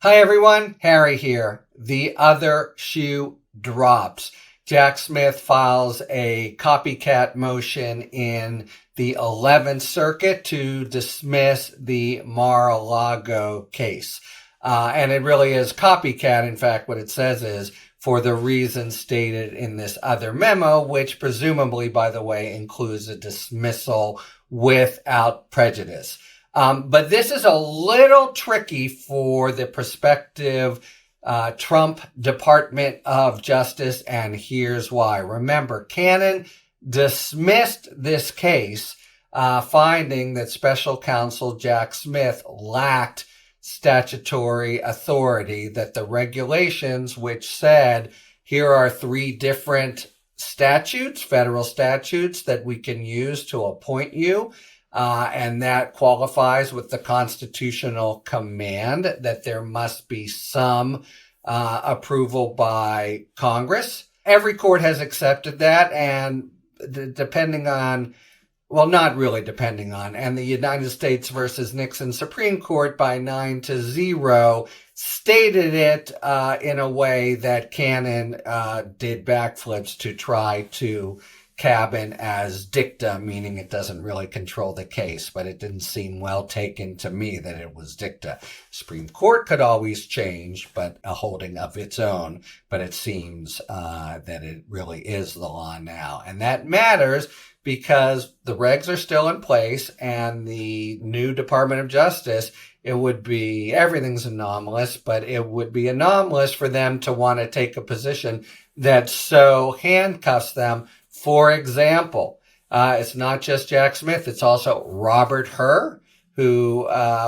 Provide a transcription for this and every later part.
Hi everyone, Harry here. The other shoe drops. Jack Smith files a copycat motion in the 11th Circuit to dismiss the Mar-a-Lago case. And it really is copycat. In fact, what it says is for the reasons stated in this other memo, which presumably, by the way, includes a dismissal without prejudice. But this is a little tricky for the prospective Trump Department of Justice, and here's why. Remember, Cannon dismissed this case, finding that Special Counsel Jack Smith lacked statutory authority, that the regulations, which said here are 3 different statutes, federal statutes, that we can use to appoint you, and that qualifies with the constitutional command that there must be some approval by Congress. Every court has accepted that, and depending on, well, not really depending on, and the United States versus Nixon Supreme Court by 9-0 stated it in a way that Cannon did backflips to try to cabin as dicta, meaning it doesn't really control the case, but it didn't seem well taken to me that it was dicta. Supreme Court could always change, but a holding of its own, but it seems that it really is the law now. And that matters because the regs are still in place, and the new Department of Justice, it would be, everything's anomalous, but it would be anomalous for them to want to take a position that so handcuffs them. For example, it's not just Jack Smith, it's also Robert Hur, who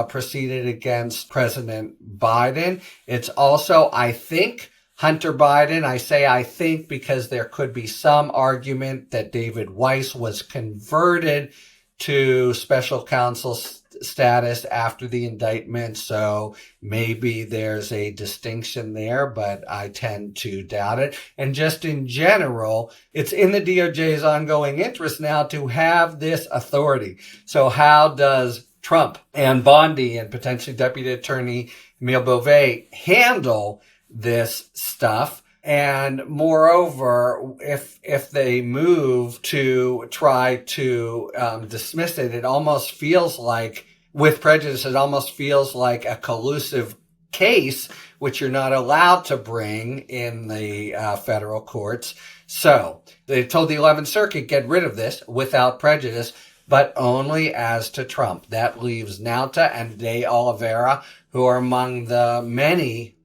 proceeded against President Biden. It's also, I think, Hunter Biden. I say I think because there could be some argument that David Weiss was converted to special counsel status after the indictment, so maybe there's a distinction there, but I tend to doubt it. And just in general, it's in the DOJ's ongoing interest now to have this authority. So how does Trump and Bondi and potentially Deputy Attorney Emile Beauvais handle this stuff? And moreover, if they move to try to dismiss it, it almost feels like, with prejudice, it almost feels like a collusive case, which you're not allowed to bring in the federal courts. So they told the 11th Circuit, get rid of this without prejudice, but only as to Trump. That leaves Nauta and De Oliveira, who are among the many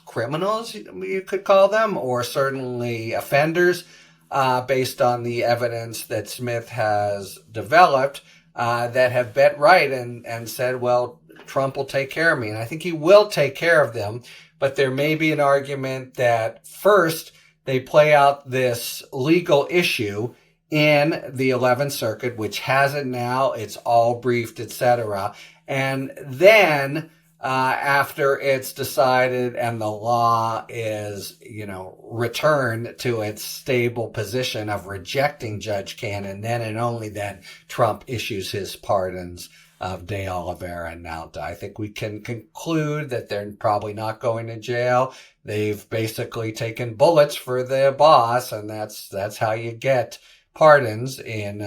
criminals, you could call them, or certainly offenders, based on the evidence that Smith has developed, that have bet right and said, well, Trump will take care of me. And I think he will take care of them. But there may be an argument that first they play out this legal issue in the 11th Circuit, which has it now. It's all briefed, etc. And then after it's decided and the law is, returned to its stable position of rejecting Judge Cannon, then and only then Trump issues his pardons of De Oliveira and Nauta. I think we can conclude that they're probably not going to jail. They've basically taken bullets for their boss, and that's how you get pardons in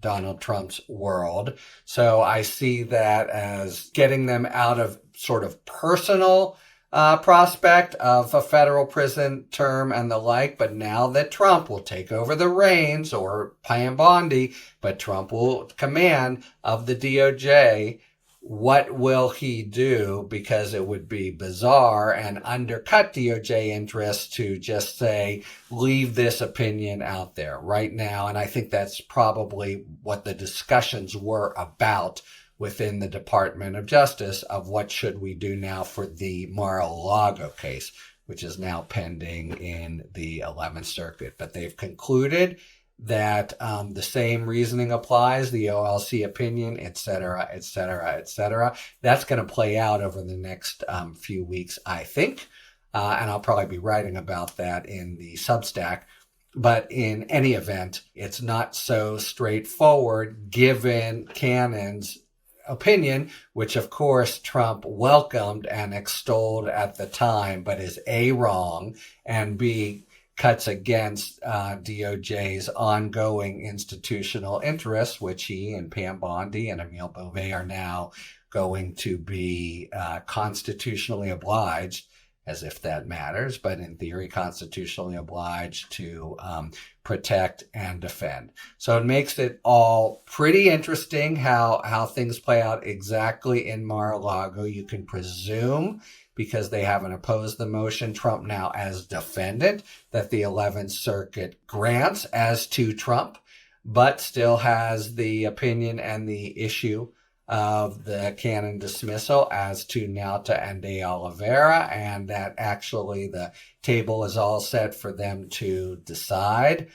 Donald Trump's world. So I see that as getting them out of sort of personal prospect of a federal prison term and the like. But now that Trump will take over the reins, or Pam Bondi, but Trump will command of the DOJ, what will he do? Because it would be bizarre and undercut DOJ interests to just say, leave this opinion out there right now. And I think that's probably what the discussions were about within the Department of Justice of what should we do now for the Mar-a-Lago case, which is now pending in the 11th Circuit. But they've concluded that the same reasoning applies, the OLC opinion, et cetera, et cetera, et cetera. That's going to play out over the next few weeks, I think. And I'll probably be writing about that in the Substack. But in any event, it's not so straightforward given Cannon's opinion, which of course Trump welcomed and extolled at the time, but is A, wrong, and B, cuts against DOJ's ongoing institutional interests, which he and Pam Bondi and Emile Beauvais are now going to be constitutionally obliged, as if that matters, but in theory, constitutionally obliged to protect and defend. So it makes it all pretty interesting how things play out exactly in Mar-a-Lago. You can presume, because they haven't opposed the motion, Trump now as defendant, that the 11th Circuit grants as to Trump, but still has the opinion and the issue of the canon dismissal as to Nauta and de Oliveira, and that actually the table is all set for them to decide.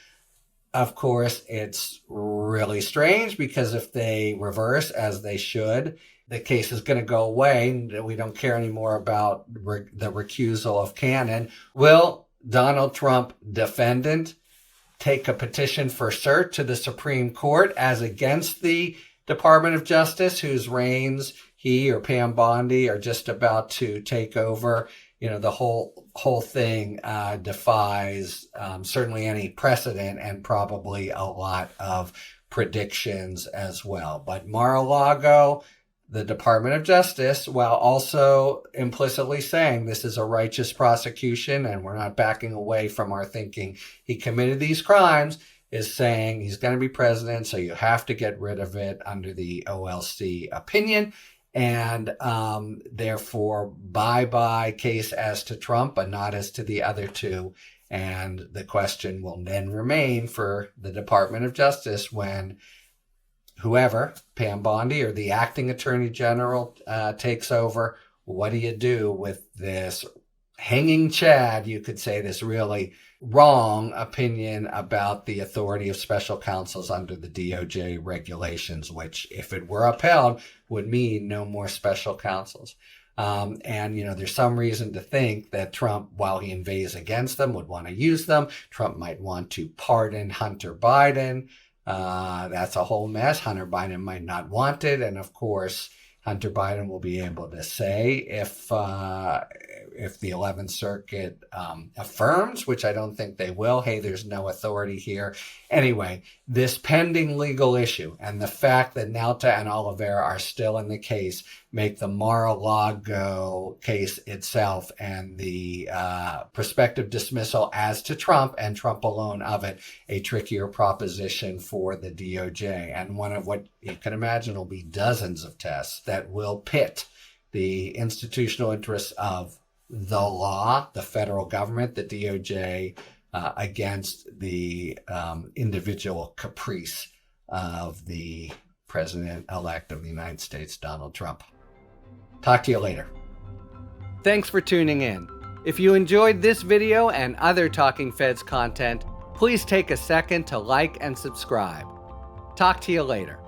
Of course, it's really strange because if they reverse, as they should, the case is going to go away. We don't care anymore about the recusal of Cannon. Will Donald Trump, defendant, take a petition for cert to the Supreme Court as against the Department of Justice, whose reins he or Pam Bondi are just about to take over? You know, the whole thing defies certainly any precedent and probably a lot of predictions as well. But Mar-a-Lago, the Department of Justice, while also implicitly saying this is a righteous prosecution and we're not backing away from our thinking he committed these crimes, is saying he's going to be president, so you have to get rid of it under the OLC opinion. And therefore, bye-bye case as to Trump, but not as to the other two. And the question will then remain for the Department of Justice when whoever, Pam Bondi or the acting attorney general, takes over. What do you do with this hanging chad, you could say, this really wrong opinion about the authority of special counsels under the DOJ regulations, which, if it were upheld, would mean no more special counsels. And, you know, there's some reason to think that Trump, while he inveighs against them, would want to use them. Trump might want to pardon Hunter Biden. That's a whole mess. Hunter Biden might not want it. And of course, Hunter Biden will be able to say if the 11th Circuit affirms, which I don't think they will, hey, there's no authority here. Anyway, this pending legal issue and the fact that Nauta and Oliveira are still in the case make the Mar-a-Lago case itself and the prospective dismissal as to Trump and Trump alone of it a trickier proposition for the DOJ, and one of what you can imagine will be dozens of tests that will pit the institutional interests of the law, the federal government, the DOJ, against the individual caprice of the President-elect of the United States, Donald Trump. Talk to you later. Thanks for tuning in. If you enjoyed this video and other Talking Feds content, please take a second to like and subscribe. Talk to you later.